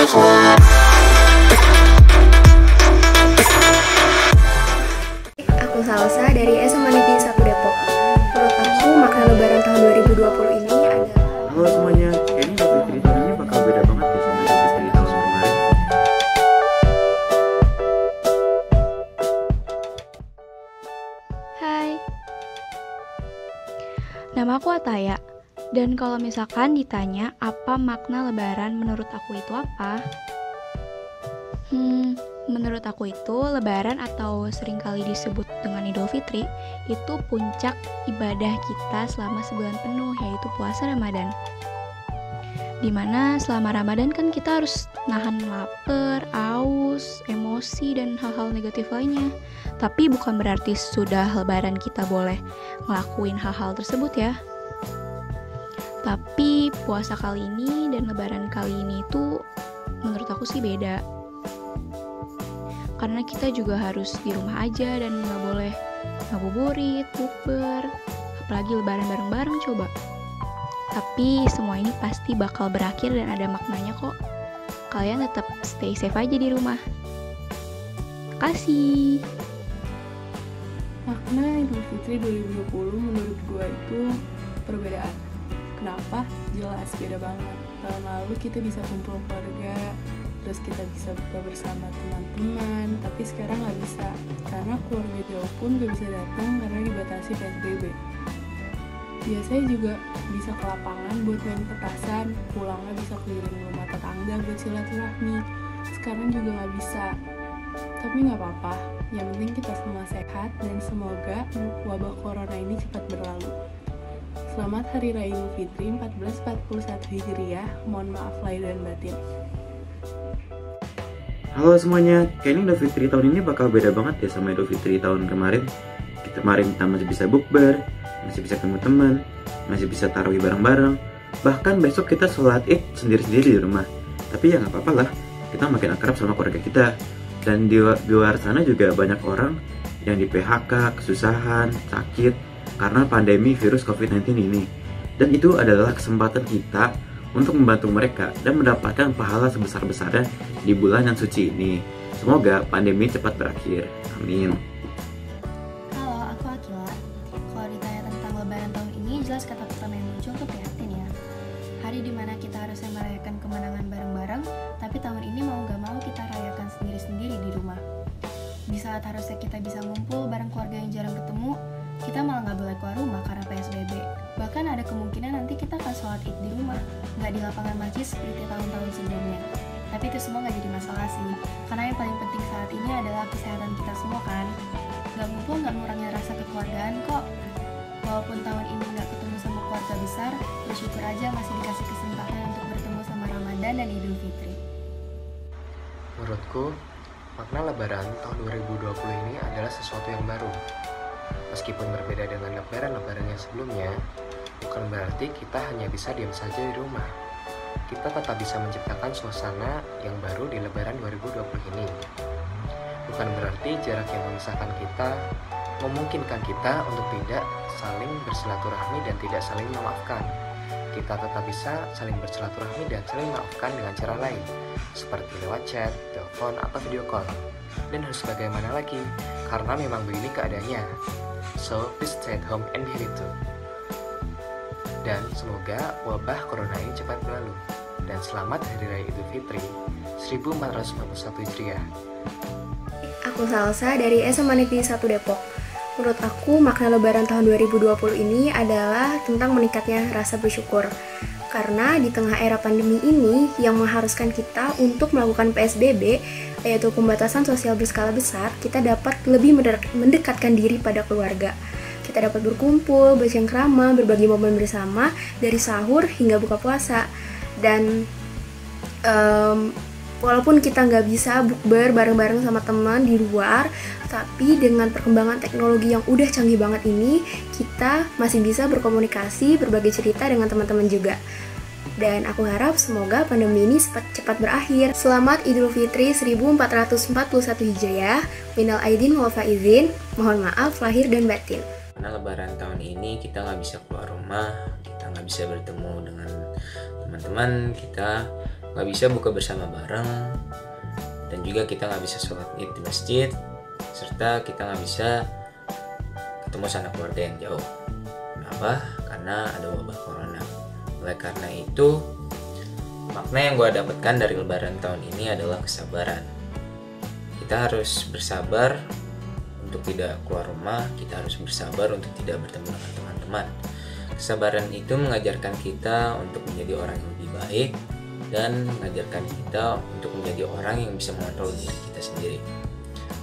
Aku Salsa dari SMA Negeri 1 Depok. Menurut aku makna Lebaran tahun 2020 ini adalah... Halo semuanya, kayaknya Idul Fitri tahun ini bakal beda banget ya sama Idul Fitri tahun kemarin. Hai, nama aku Ataya. Dan kalau misalkan ditanya apa makna Lebaran menurut aku itu apa? Menurut aku itu Lebaran atau seringkali disebut dengan Idul Fitri itu puncak ibadah kita selama sebulan penuh, yaitu puasa Ramadan. Dimana selama Ramadan kan kita harus nahan lapar, aus, emosi, dan hal-hal negatif lainnya. Tapi bukan berarti sudah Lebaran kita boleh ngelakuin hal-hal tersebut ya. Tapi puasa kali ini dan Lebaran kali ini itu menurut aku sih beda. Karena kita juga harus di rumah aja dan nggak boleh ngabuburit, bukber, apalagi Lebaran bareng-bareng coba. Tapi semua ini pasti bakal berakhir dan ada maknanya kok. Kalian tetap stay safe aja di rumah. Makasih. Makna Idul Fitri 2020 menurut gue itu perbedaan. Kenapa? Jelas beda banget. Tahun lalu kita bisa kumpul keluarga, terus kita bisa buka bersama teman-teman, tapi sekarang nggak bisa karena keluarga jauh pun nggak bisa datang karena dibatasi PSBB. Biasanya juga bisa ke lapangan buat main petasan, pulangnya bisa keliling rumah tetangga buat silaturahmi. Sekarang juga nggak bisa, tapi nggak apa-apa. Yang penting kita semua sehat dan semoga wabah corona ini cepat berlalu. Selamat Hari Raya Idul Fitri 1441 Hijriah. Mohon maaf lahir dan batin. Halo semuanya, kayaknya Idul Fitri tahun ini bakal beda banget ya sama Idul Fitri tahun kemarin. Kemarin kita masih bisa bukber, masih bisa ketemu teman, masih bisa tarawih bareng-bareng. Bahkan besok kita sholat id sendiri-sendiri di rumah. Tapi ya nggak apa-apa lah, kita makin akrab sama keluarga kita. Dan di luar sana juga banyak orang yang di PHK, kesusahan, sakit karena pandemi virus COVID-19 ini. Dan itu adalah kesempatan kita untuk membantu mereka dan mendapatkan pahala sebesar-besarnya di bulan yang suci ini. Semoga pandemi cepat berakhir. Amin. Halo, aku Akila. Kalau ditanya tentang Lebaran tahun ini, jelas kata pertama yang muncul tuh prihatin ya. Hari dimana kita harusnya merayakan kemenangan bareng-bareng, tapi tahun ini mau gak mau kita rayakan sendiri-sendiri di rumah. Di saat harusnya kita bisa ngumpul bareng keluarga yang jarang ketemu, kita malah nggak boleh keluar rumah karena PSBB. Bahkan ada kemungkinan nanti kita akan sholat id di rumah, nggak di lapangan masjid seperti tahun-tahun sebelumnya. Tapi itu semua nggak jadi masalah sih, karena yang paling penting saat ini adalah kesehatan kita semua kan. Nggak ngumpul nggak ngurangin rasa kekeluargaan kok. Walaupun tahun ini nggak ketemu sama keluarga besar, bersyukur aja masih dikasih kesempatan untuk bertemu sama Ramadan dan Idul Fitri. Menurutku, makna Lebaran tahun 2020 ini adalah sesuatu yang baru. Meskipun berbeda dengan lebaran-lebaran yang sebelumnya, bukan berarti kita hanya bisa diam saja di rumah. Kita tetap bisa menciptakan suasana yang baru di Lebaran 2020 ini. Bukan berarti jarak yang memisahkan kita memungkinkan kita untuk tidak saling bersilaturahmi dan tidak saling memaafkan. Kita tetap bisa saling bersilaturahmi dan saling memaafkan dengan cara lain, seperti lewat chat, telepon, atau video call. Dan harus bagaimana lagi, karena memang begini keadaannya. So, please stay at home and be happy too. Dan semoga wabah corona ini cepat berlalu. Dan selamat Hari Raya Idul Fitri 1441 Hijriah. Aku Salsa dari SMA Negeri 1 Depok. Menurut aku makna Lebaran tahun 2020 ini adalah tentang meningkatnya rasa bersyukur. Karena di tengah era pandemi ini yang mengharuskan kita untuk melakukan PSBB, yaitu pembatasan sosial berskala besar, kita dapat lebih mendekatkan diri pada keluarga. Kita dapat berkumpul, bercengkrama, berbagi momen bersama dari sahur hingga buka puasa. Dan walaupun kita nggak bisa bukber bareng-bareng sama teman di luar, tapi dengan perkembangan teknologi yang udah canggih banget ini, kita masih bisa berkomunikasi, berbagi cerita dengan teman-teman juga. Dan aku harap semoga pandemi ini cepat berakhir. Selamat Idul Fitri 1441 Hijriah. Minal aidin wal faizin. Mohon maaf lahir dan batin. Karena Lebaran tahun ini kita nggak bisa keluar rumah, kita nggak bisa bertemu dengan teman-teman kita, nggak bisa buka bersama bareng, dan juga kita nggak bisa sholat id di masjid, serta kita nggak bisa ketemu sanak keluarga yang jauh. Kenapa? Karena ada wabah corona. Oleh karena itu, makna yang gue dapatkan dari lebaran tahun ini adalah kesabaran. Kita harus bersabar untuk tidak keluar rumah, kita harus bersabar untuk tidak bertemu dengan teman-teman. Kesabaran itu mengajarkan kita untuk menjadi orang yang lebih baik dan mengajarkan kita untuk menjadi orang yang bisa mengontrol diri kita sendiri.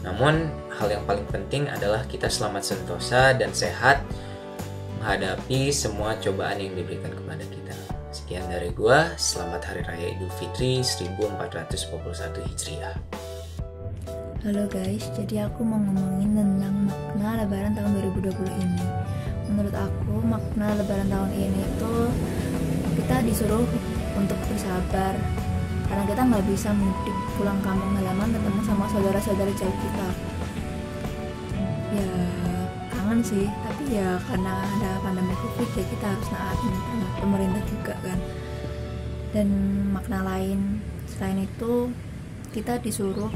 Namun, hal yang paling penting adalah kita selamat sentosa dan sehat menghadapi semua cobaan yang diberikan kepada kita. Sekian dari gua, selamat Hari Raya Idul Fitri 1441 Hijriah. Halo guys, jadi aku mau ngomongin tentang makna lebaran tahun 2020 ini. Menurut aku, makna lebaran tahun ini itu kita disuruh untuk bersabar, karena kita nggak bisa mudik pulang kampung halaman ketemu sama saudara-saudara jauh kita. Ya kangen sih, tapi ya karena ada pandemi covid ya kita harus naatin pemerintah juga kan. Dan makna lain selain itu, kita disuruh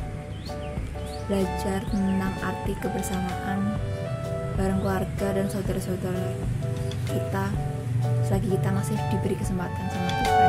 belajar tentang arti kebersamaan bareng keluarga dan saudara-saudara kita selagi kita masih diberi kesempatan sama Tuhan.